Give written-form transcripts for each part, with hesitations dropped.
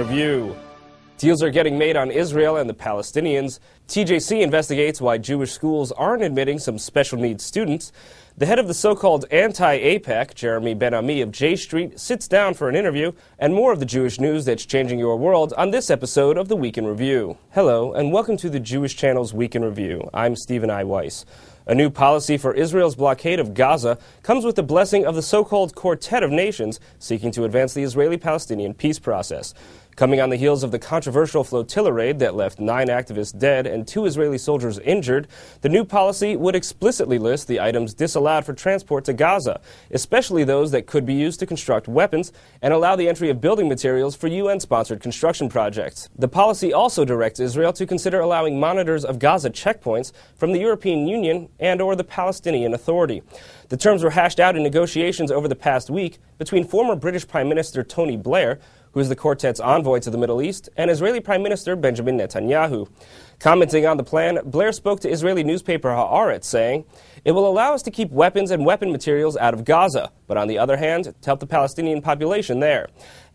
Review. Deals are getting made on Israel and the Palestinians. TJC investigates why Jewish schools aren't admitting some special needs students. The head of the so-called anti-APEC, Jeremy Ben-Ami of J Street, sits down for an interview, and more of the Jewish news that's changing your world on this episode of the Week in Review. Hello, and welcome to the Jewish Channel's Week in Review. I'm Stephen I. Weiss. A new policy for Israel's blockade of Gaza comes with the blessing of the so-called Quartet of Nations seeking to advance the Israeli-Palestinian peace process. Coming on the heels of the controversial flotilla raid that left 9 activists dead and 2 Israeli soldiers injured, the new policy would explicitly list the items disallowed for transport to Gaza, especially those that could be used to construct weapons, and allow the entry of building materials for UN-sponsored construction projects. The policy also directs Israel to consider allowing monitors of Gaza checkpoints from the European Union and/or the Palestinian Authority. The terms were hashed out in negotiations over the past week between former British Prime Minister Tony Blair, who is the quartet's envoy to the Middle East, and Israeli Prime Minister Benjamin Netanyahu. Commenting on the plan, Blair spoke to Israeli newspaper Haaretz, saying, "It will allow us to keep weapons and weapon materials out of Gaza, but on the other hand, to help the Palestinian population there."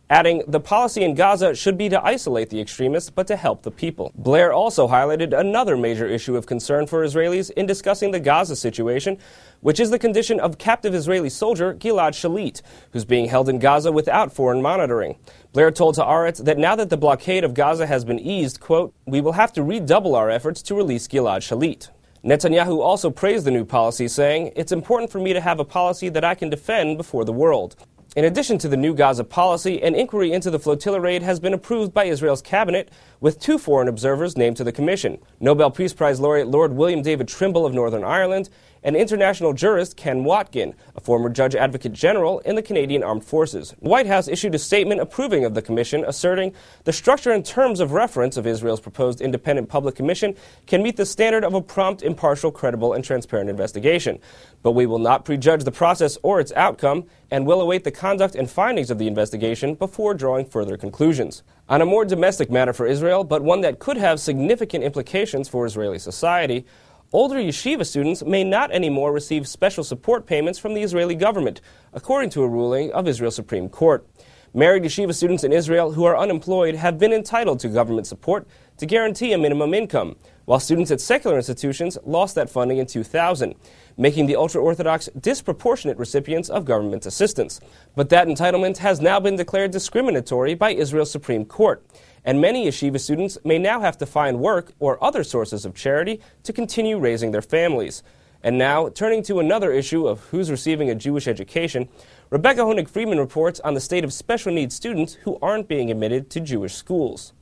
Adding, the policy in Gaza should be to isolate the extremists, but to help the people. Blair also highlighted another major issue of concern for Israelis in discussing the Gaza situation, which is the condition of captive Israeli soldier Gilad Shalit, who's being held in Gaza without foreign monitoring. Blair told Haaretz that now that the blockade of Gaza has been eased, quote, "we will have to redouble our efforts to release Gilad Shalit." Netanyahu also praised the new policy, saying, "It's important for me to have a policy that I can defend before the world." In addition to the new Gaza policy, an inquiry into the flotilla raid has been approved by Israel's cabinet, with 2 foreign observers named to the commission: Nobel Peace Prize laureate Lord William David Trimble of Northern Ireland and international jurist Ken Watkin, a former Judge Advocate General in the Canadian Armed Forces. The White House issued a statement approving of the commission, asserting the structure and terms of reference of Israel's proposed independent public commission can meet the standard of a prompt, impartial, credible, and transparent investigation. But we will not prejudge the process or its outcome, and will await the conduct and findings of the investigation before drawing further conclusions. On a more domestic matter for Israel, but one that could have significant implications for Israeli society, older yeshiva students may not anymore receive special support payments from the Israeli government, according to a ruling of Israel's Supreme Court. Married yeshiva students in Israel who are unemployed have been entitled to government support to guarantee a minimum income, while students at secular institutions lost that funding in 2000, making the ultra-Orthodox disproportionate recipients of government assistance. But that entitlement has now been declared discriminatory by Israel's Supreme Court, and many yeshiva students may now have to find work or other sources of charity to continue raising their families. And now, turning to another issue of who's receiving a Jewish education, Rebecca Honig-Friedman reports on the state of special needs students who aren't being admitted to Jewish schools.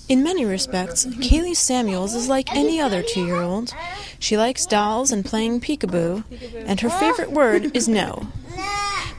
In many respects, Kaylee Samuels is like any other 2-year-old. She likes dolls and playing peekaboo, and her favorite word is no.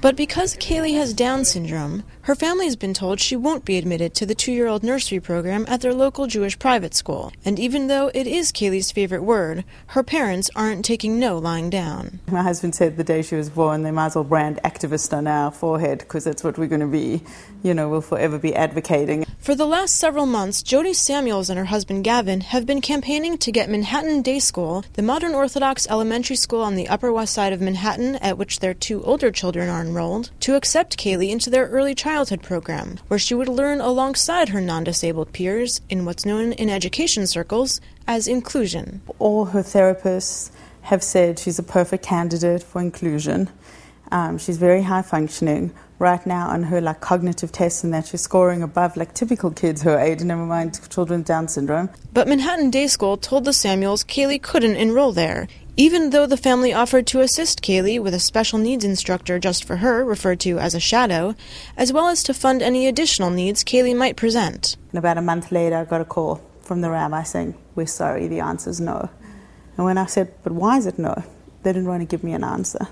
But because Kaylee has Down syndrome, her family has been told she won't be admitted to the 2-year-old nursery program at their local Jewish private school. And even though it is Kaylee's favorite word, her parents aren't taking no lying down. My husband said the day she was born, they might as well brand activist on our forehead, because that's what we're going to be. We'll forever be advocating. For the last several months, Jody Samuels and her husband Gavin have been campaigning to get Manhattan Day School, the modern Orthodox elementary school on the Upper West Side of Manhattan at which their 2 older children are enrolled, to accept Kaylee into their early childhood program, where she would learn alongside her non-disabled peers in what's known in education circles as inclusion. All her therapists have said she's a perfect candidate for inclusion. She's very high functioning. Right now on her cognitive tests and that, she's scoring above typical kids her age, never mind children with Down syndrome. But Manhattan Day School told the Samuels Kaylee couldn't enroll there, even though the family offered to assist Kaylee with a special needs instructor just for her, referred to as a shadow, as well as to fund any additional needs Kaylee might present. And about a month later, I got a call from the rabbi saying, "We're sorry, the answer's no." And when I said, "But why is it no?" they didn't want to give me an answer.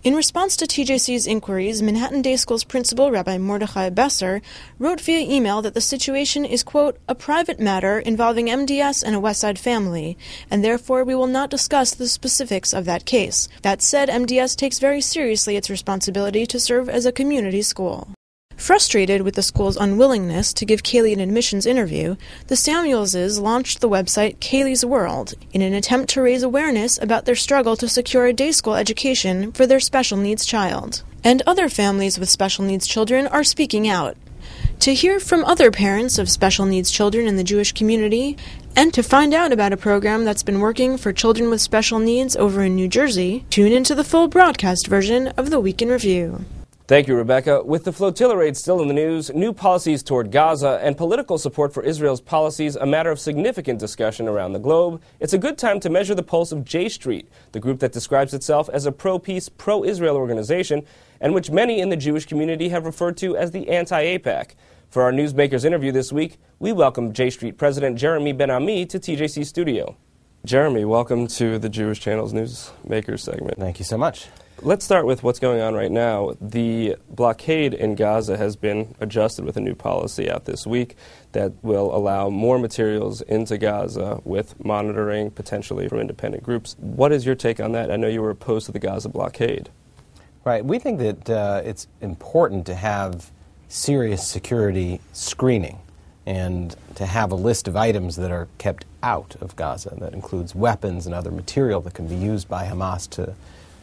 In response to TJC's inquiries, Manhattan Day School's principal, Rabbi Mordechai Besser, wrote via email that the situation is, quote, "a private matter involving MDS and a West Side family, and therefore we will not discuss the specifics of that case. That said, MDS takes very seriously its responsibility to serve as a community school." Frustrated with the school's unwillingness to give Kaylee an admissions interview, the Samuelses launched the website Kaylee's World in an attempt to raise awareness about their struggle to secure a day school education for their special needs child. And other families with special needs children are speaking out. To hear from other parents of special needs children in the Jewish community, and to find out about a program that's been working for children with special needs over in New Jersey, tune into the full broadcast version of the Week in Review. Thank you, Rebecca. With the flotilla raid still in the news, new policies toward Gaza, and political support for Israel's policies a matter of significant discussion around the globe, it's a good time to measure the pulse of J Street, the group that describes itself as a pro-peace, pro-Israel organization, and which many in the Jewish community have referred to as the anti-AIPAC. For our Newsmakers interview this week, we welcome J Street President Jeremy Ben-Ami to TJC Studio. Jeremy, welcome to the Jewish Channel's Newsmakers segment. Thank you so much. Let's start with what's going on right now. The blockade in Gaza has been adjusted with a new policy out this week that will allow more materials into Gaza with monitoring potentially from independent groups. What is your take on that? I know you were opposed to the Gaza blockade. Right. We think that it's important to have serious security screening and to have a list of items that are kept out of Gaza. That includes weapons and other material that can be used by Hamas to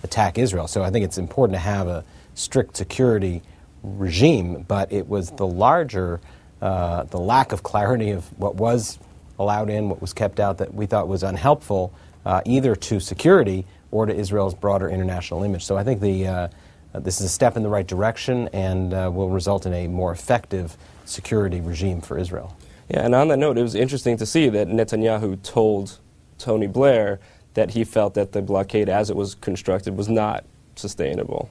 attack Israel. So I think it's important to have a strict security regime, but it was the larger, the lack of clarity of what was allowed in, what was kept out, that we thought was unhelpful either to security or to Israel's broader international image. So I think this is a step in the right direction and will result in a more effective security regime for Israel. Yeah, and on that note, it was interesting to see that Netanyahu told Tony Blair that he felt that the blockade as it was constructed was not sustainable.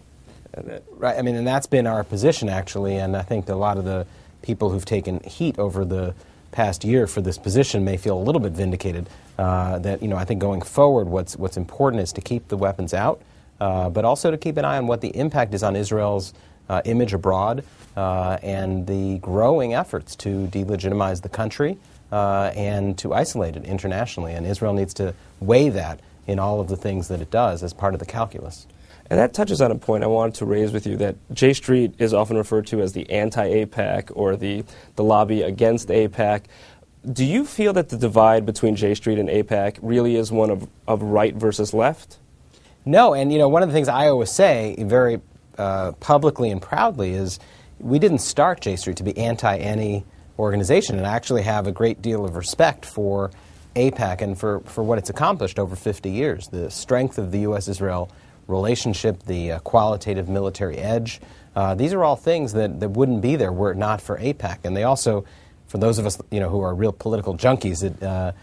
Right, I mean, and that's been our position, actually, and I think a lot of the people who've taken heat over the past year for this position may feel a little bit vindicated. That, you know, I think going forward what's important is to keep the weapons out, but also to keep an eye on what the impact is on Israel's image abroad and the growing efforts to delegitimize the country and to isolate it internationally. And Israel needs to weigh that in all of the things that it does as part of the calculus. And that touches on a point I wanted to raise with you, that J Street is often referred to as the anti-AIPAC or the lobby against AIPAC. Do you feel that the divide between J Street and AIPAC really is one of right versus left? No, and you know, one of the things I always say very publicly and proudly is we didn't start J Street to be anti any organization, and I actually have a great deal of respect for AIPAC and for what it's accomplished over 50 years. The strength of the U.S.-Israel relationship, the qualitative military edge, these are all things that wouldn't be there were it not for AIPAC. And they also, for those of us who are real political junkies, it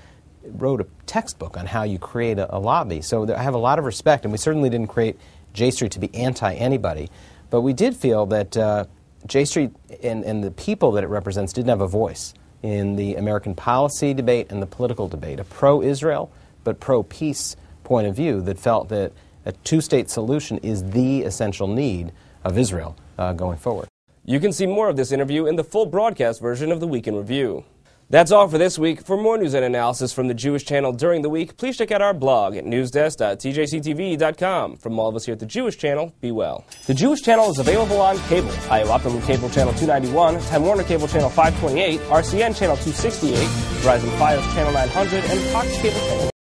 wrote a textbook on how you create a lobby. So I have a lot of respect, and we certainly didn't create J Street to be anti-anybody. But we did feel that J Street and the people that it represents didn't have a voice in the American policy debate and the political debate, a pro-Israel but pro-peace point of view that felt that a two-state solution is the essential need of Israel going forward. You can see more of this interview in the full broadcast version of the Week in Review. That's all for this week. For more news and analysis from the Jewish Channel during the week, please check out our blog at newsdesk.tjctv.com. From all of us here at the Jewish Channel, be well. The Jewish Channel is available on cable. IO Optimum Cable Channel 291, Time Warner Cable Channel 528, RCN Channel 268, Verizon Fios Channel 900, and Cox Cable Channel